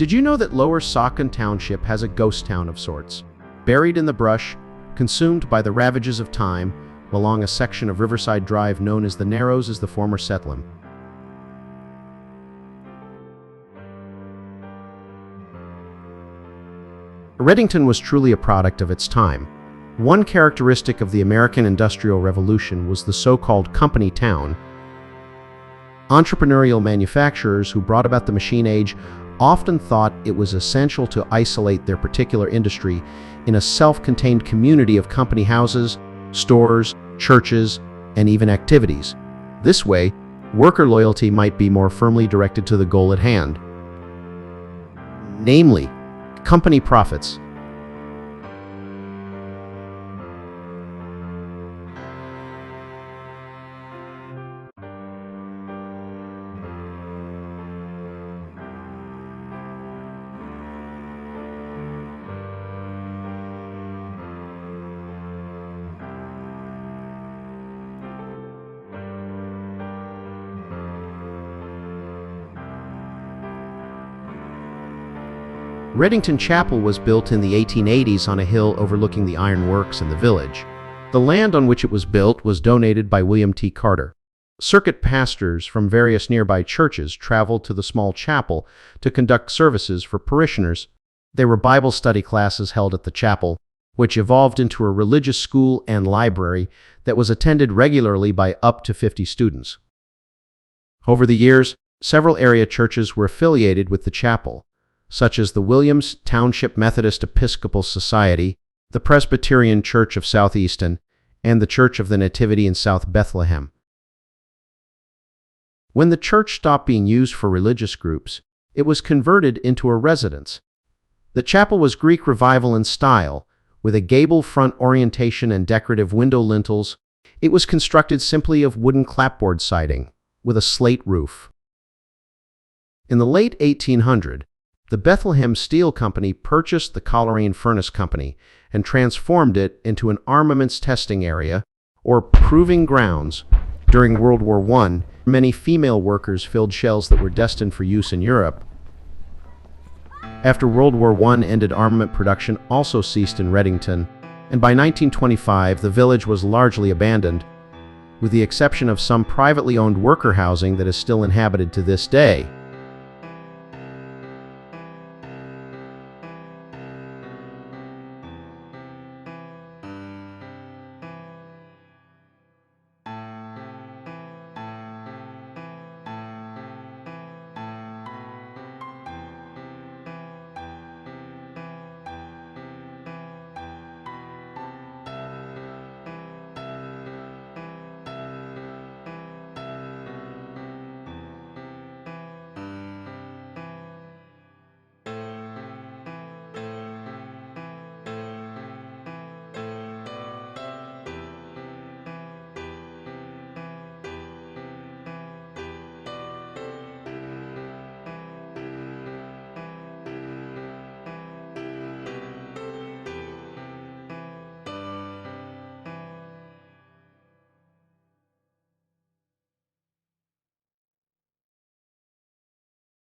Did you know that Lower Saucon Township has a ghost town of sorts? Buried in the brush, consumed by the ravages of time, along a section of Riverside Drive known as the Narrows is the former settlement. Redington was truly a product of its time. One characteristic of the American Industrial Revolution was the so-called company town. Entrepreneurial manufacturers who brought about the machine age often thought it was essential to isolate their particular industry in a self-contained community of company houses, stores, churches, and even activities. This way, worker loyalty might be more firmly directed to the goal at hand, namely, company profits. Redington Chapel was built in the 1880s on a hill overlooking the iron works in the village. The land on which it was built was donated by William T. Carter. Circuit pastors from various nearby churches traveled to the small chapel to conduct services for parishioners. There were Bible study classes held at the chapel, which evolved into a religious school and library that was attended regularly by up to 50 students. Over the years, several area churches were affiliated with the chapel, such as the Williams Township Methodist Episcopal Society, the Presbyterian Church of Southeaston, and the Church of the Nativity in South Bethlehem. When the church stopped being used for religious groups, it was converted into a residence. The chapel was Greek Revival in style, with a gable front orientation and decorative window lintels. It was constructed simply of wooden clapboard siding, with a slate roof. In the late 1800s, the Bethlehem Steel Company purchased the Coleraine Furnace Company and transformed it into an armaments testing area, or proving grounds. During World War I, many female workers filled shells that were destined for use in Europe. After World War I ended, armament production also ceased in Redington, and by 1925 the village was largely abandoned, with the exception of some privately owned worker housing that is still inhabited to this day.